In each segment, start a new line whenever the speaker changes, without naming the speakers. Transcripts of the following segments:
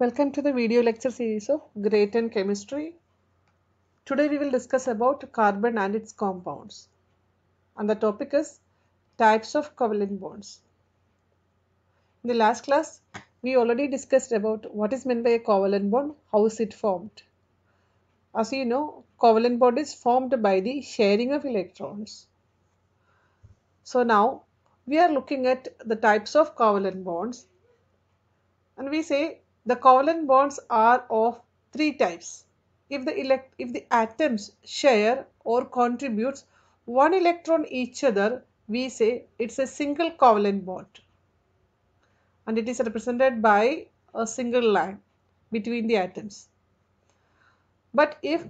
Welcome to the video lecture series of Grade 10 Chemistry. Today we will discuss about carbon and its compounds. And the topic is types of covalent bonds. In the last class, we already discussed about what is meant by a covalent bond, how is it formed. As you know, covalent bond is formed by the sharing of electrons. So now we are looking at the types of covalent bonds, and we say the covalent bonds are of three types. If the atoms share or contributes one electron each other, we say it's a single covalent bond, and it is represented by a single line between the atoms. But if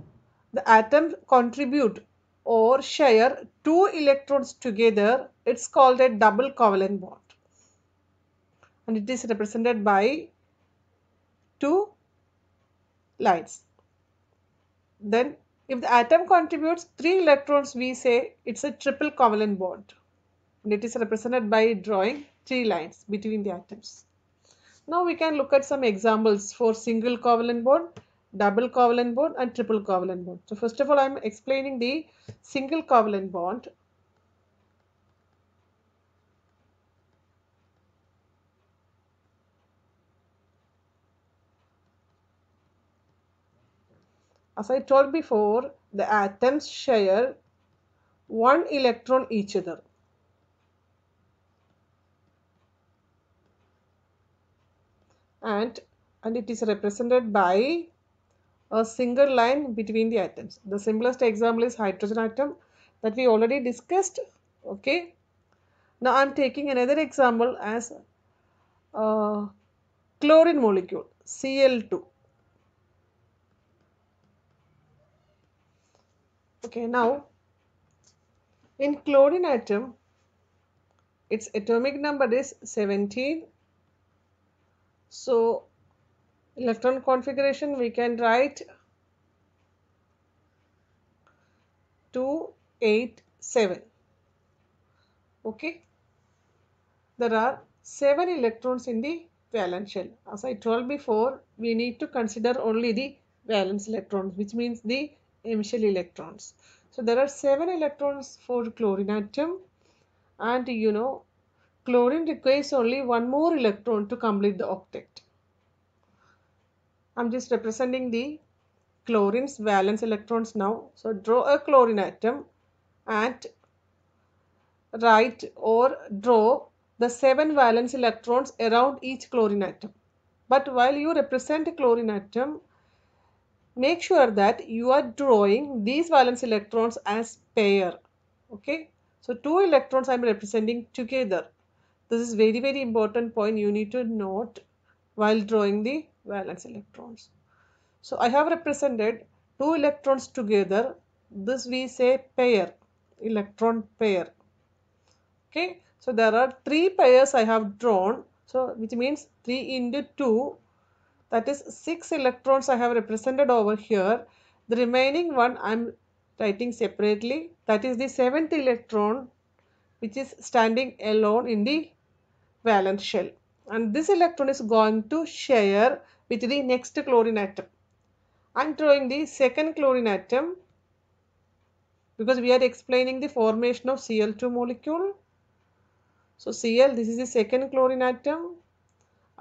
the atoms contribute or share two electrons together, it's called a double covalent bond, and it is represented by two lines. Then if the atom contributes 3 electrons, we say it's a triple covalent bond, and it is represented by drawing 3 lines between the atoms. Now we can look at some examples for single covalent bond, double covalent bond and triple covalent bond. So first of all, I am explaining the single covalent bond. As I told before, the atoms share one electron each other. And it is represented by a single line between the atoms. The simplest example is hydrogen atom that we already discussed. Okay. Now I am taking another example as chlorine molecule Cl2. Okay. Now in chlorine atom, its atomic number is 17. So electron configuration we can write 287. Okay. There are 7 electrons in the valence shell. As I told before, we need to consider only the valence electrons, which means the M shell electrons. So there are 7 electrons for chlorine atom, and chlorine requires only one more electron to complete the octet. I'm just representing the chlorine's valence electrons now. So draw a chlorine atom and write or draw the 7 valence electrons around each chlorine atom. But while you represent a chlorine atom, make sure that you are drawing these valence electrons as pair. Okay, so 2 electrons I am representing together. This is very important point you need to note while drawing the valence electrons. So I have represented 2 electrons together. This we say pair, electron pair. Okay, so there are 3 pairs I have drawn, so which means 3 into 2, that is 6 electrons I have represented over here. The remaining one I am writing separately, that is the 7th electron, which is standing alone in the valence shell, and this electron is going to share with the next chlorine atom. I am drawing the second chlorine atom because we are explaining the formation of Cl2 molecule. So Cl, this is the second chlorine atom.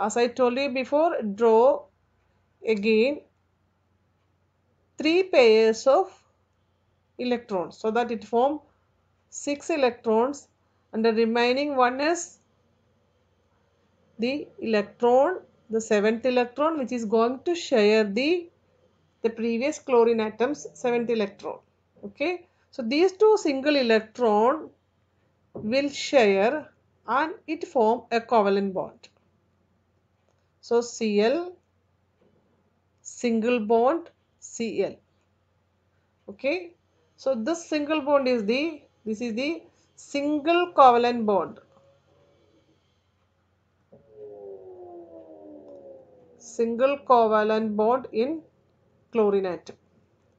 As I told you before, draw again 3 pairs of electrons so that it form 6 electrons, and the remaining one is the electron, the 7th electron, which is going to share the previous chlorine atom's 7th electron. Okay, so these two single electron will share and it form a covalent bond. So Cl single bond Cl. Okay, so this single bond is the single covalent bond. Single covalent bond in chlorine atom.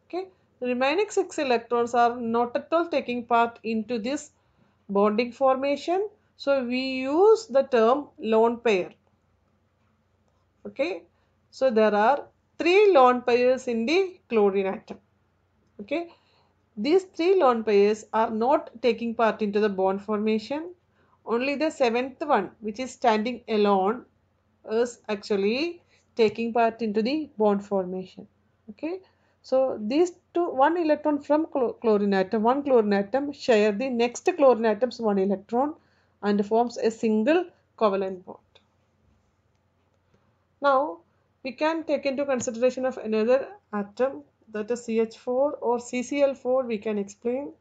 Okay, the remaining 6 electrons are not at all taking part into this bonding formation, so we use the term lone pair. Okay, So there are 3 lone pairs in the chlorine atom. Okay. These 3 lone pairs are not taking part into the bond formation. Only the 7th one, which is standing alone, is actually taking part into the bond formation. Okay. So these two, one electron from chlorine atom, one chlorine atom share the next chlorine atom's one electron and forms a single covalent bond. Now we can take into consideration of another atom, that is CH4 or CCl4. We can explain.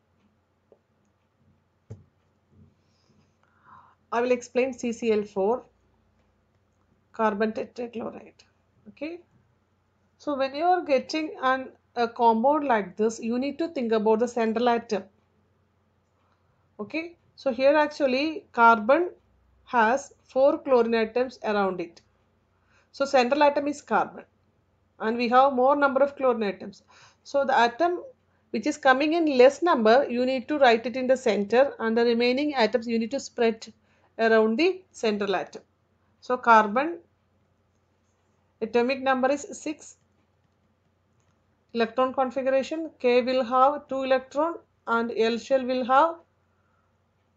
I will explain CCl4, carbon tetrachloride. Okay. So when you are getting a compound like this, you need to think about the central atom. Okay. So here actually carbon has 4 chlorine atoms around it. So central atom is carbon and we have more number of chlorine atoms. So the atom which is coming in less number, you need to write it in the center, and the remaining atoms you need to spread around the central atom. So carbon atomic number is 6. Electron configuration, K will have 2 electron and L shell will have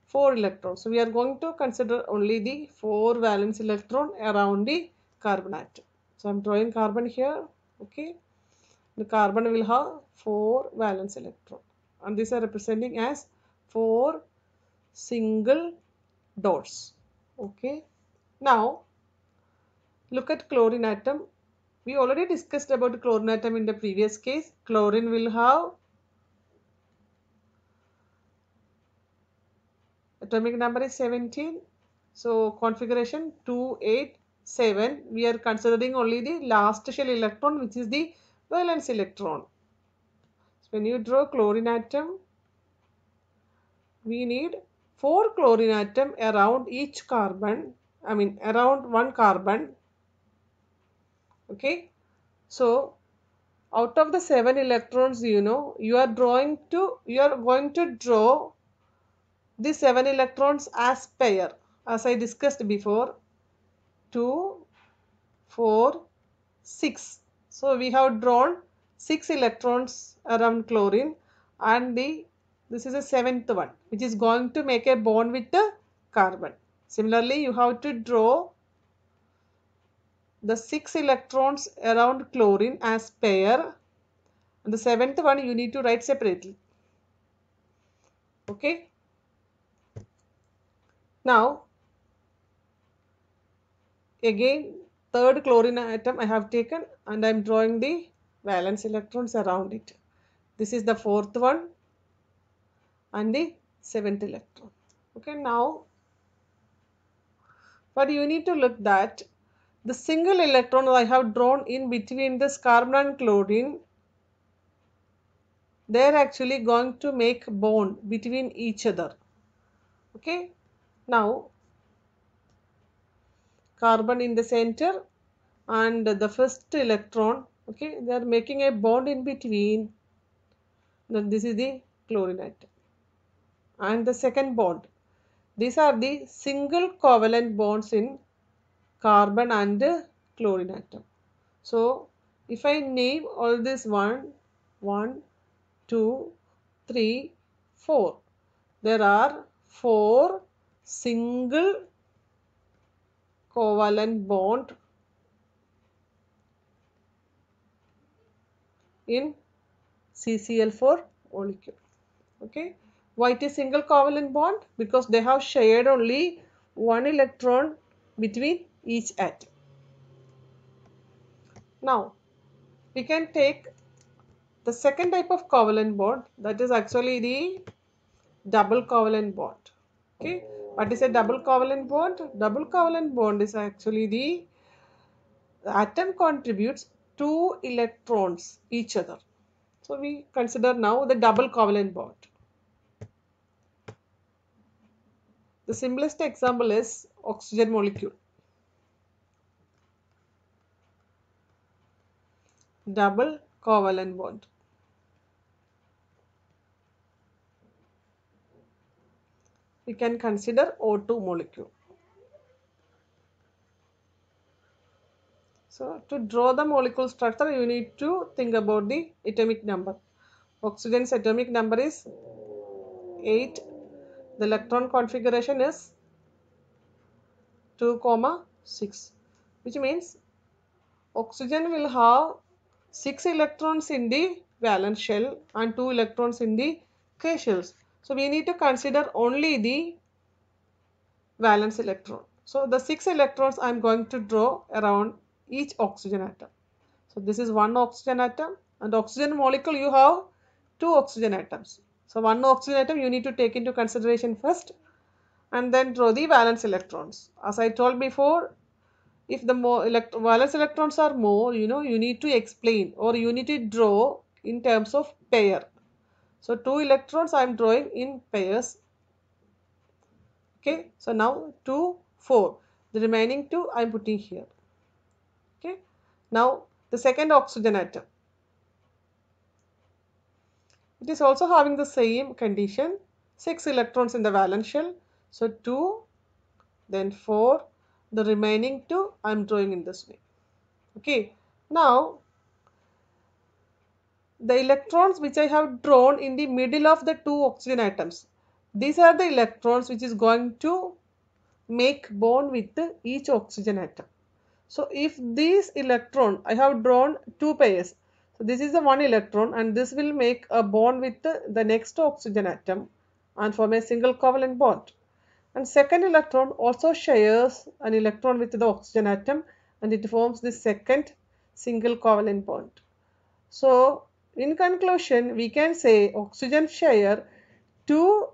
4 electrons. So we are going to consider only the 4 valence electron around the carbon atom. So I am drawing carbon here. Okay. The carbon will have 4 valence electron, and these are representing as 4 single dots. Okay. Now look at chlorine atom. We already discussed about chlorine atom in the previous case. Chlorine will have atomic number is 17. So configuration 287. We are considering only the last shell electron, which is the valence electron. So when you draw chlorine atom, we need 4 chlorine atom around each carbon. I mean around one carbon. Okay. So out of the 7 electrons, you are going to draw the 7 electrons as pair, as I discussed before. 2, 4, 6. So we have drawn 6 electrons around chlorine, and this is the 7th one, which is going to make a bond with the carbon. Similarly, you have to draw the 6 electrons around chlorine as pair, and the 7th one you need to write separately. Okay. Now again, third chlorine atom I have taken, and I am drawing the valence electrons around it. This is the 4th one and the 7th electron. Okay. Now but you need to look that the single electron I have drawn in between this carbon and chlorine, they are actually going to make bond between each other. Okay. Now carbon in the center and the first electron, okay, they are making a bond in between. Then this is the chlorine atom and the second bond. These are the single covalent bonds in carbon and chlorine atom. So if I name all this 1, 2, 3, 4, there are 4 single covalent bond in CCl4 molecule. Okay. Why it is single covalent bond? Because they have shared only 1 electron between each atom. Now we can take the second type of covalent bond, that is actually the double covalent bond. Okay. What is a double covalent bond? Double covalent bond is actually the atom contributes 2 electrons each other. So we consider now the double covalent bond. The simplest example is oxygen molecule. Double covalent bond. We can consider O2 molecule. So to draw the molecule structure, you need to think about the atomic number. Oxygen's atomic number is 8. The electron configuration is 2, 6, which means oxygen will have 6 electrons in the valence shell and 2 electrons in the K shells. So we need to consider only the valence electron. So the 6 electrons I am going to draw around each oxygen atom. So this is one oxygen atom, and oxygen molecule you have 2 oxygen atoms. So one oxygen atom you need to take into consideration first and then draw the valence electrons. As I told before, if the valence electrons are more, you need to explain or you need to draw in terms of pair. So 2 electrons I am drawing in pairs. Okay, so now 2, 4. The remaining 2 I am putting here. Okay, now the second oxygen atom. It is also having the same condition, 6 electrons in the valence shell. So 2, then 4. The remaining 2 I am drawing in this way. Okay, now the electrons which I have drawn in the middle of the 2 oxygen atoms, these are the electrons which is going to make bond with each oxygen atom. So if these electron, I have drawn 2 pairs. So this is the one electron and this will make a bond with the next oxygen atom and form a single covalent bond. And second electron also shares an electron with the oxygen atom and it forms the second single covalent bond. So in conclusion, we can say oxygen share 2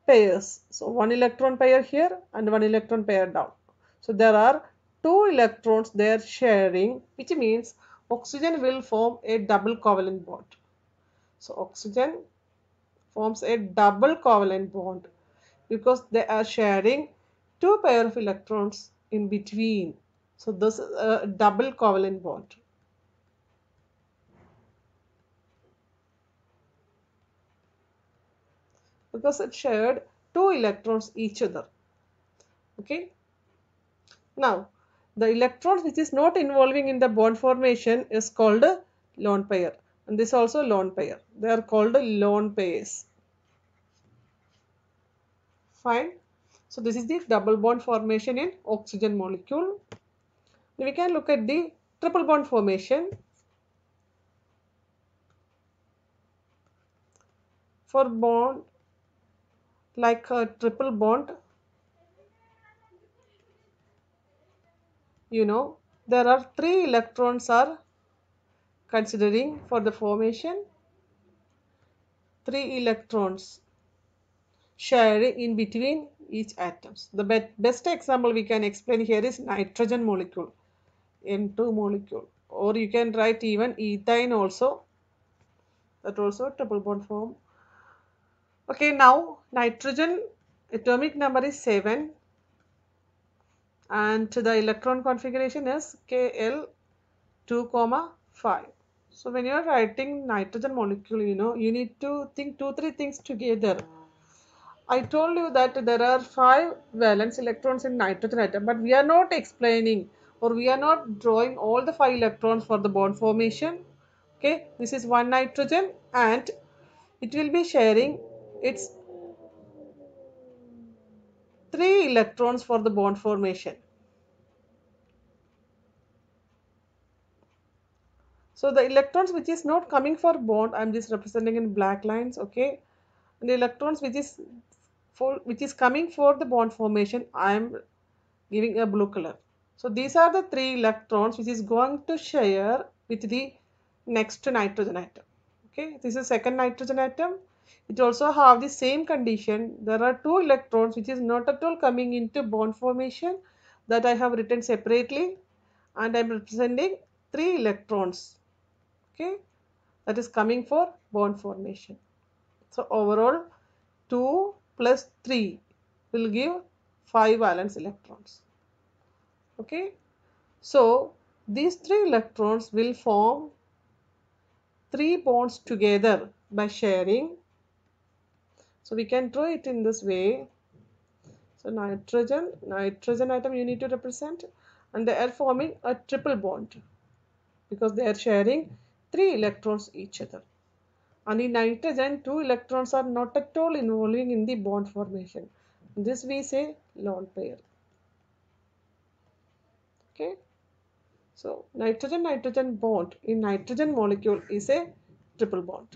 pairs. So one electron pair here and one electron pair down. So there are 2 electrons they are sharing, which means oxygen will form a double covalent bond. So oxygen forms a double covalent bond because they are sharing 2 pair of electrons in between. So this is a double covalent bond. Because it shared 2 electrons each other. Okay. Now, the electrons which is not involving in the bond formation is called a lone pair, and this also lone pair. They are called lone pairs. Fine. So this is the double bond formation in oxygen molecule. We can look at the triple bond formation. For bond like a triple bond, there are 3 electrons are considering for the formation. 3 electrons sharing in between each atoms. The best example we can explain here is nitrogen molecule, N2 molecule, or you can write even ethane also, that also triple bond form. Okay, now nitrogen atomic number is 7 and the electron configuration is Kl2, 5. So when you are writing nitrogen molecule, you need to think 2-3 things together. I told you that there are 5 valence electrons in nitrogen atom, but we are not explaining or we are not drawing all the 5 electrons for the bond formation. Okay, this is one nitrogen and it will be sharing its 3 electrons for the bond formation. So the electrons which is not coming for bond, I am just representing in black lines. Okay, and the electrons which is coming for the bond formation, I am giving a blue color. So these are the 3 electrons which is going to share with the next nitrogen atom. Okay, this is second nitrogen atom. It also have the same condition. There are 2 electrons which is not at all coming into bond formation, that I have written separately, and I am representing 3 electrons. Okay, that is coming for bond formation. So overall 2 plus 3 will give 5 valence electrons. Okay, so these 3 electrons will form 3 bonds together by sharing. So we can draw it in this way. So nitrogen atom you need to represent, and they are forming a triple bond because they are sharing 3 electrons each other. And in nitrogen, 2 electrons are not at all involving in the bond formation. This we say lone pair. Okay. So nitrogen-nitrogen bond in nitrogen molecule is a triple bond.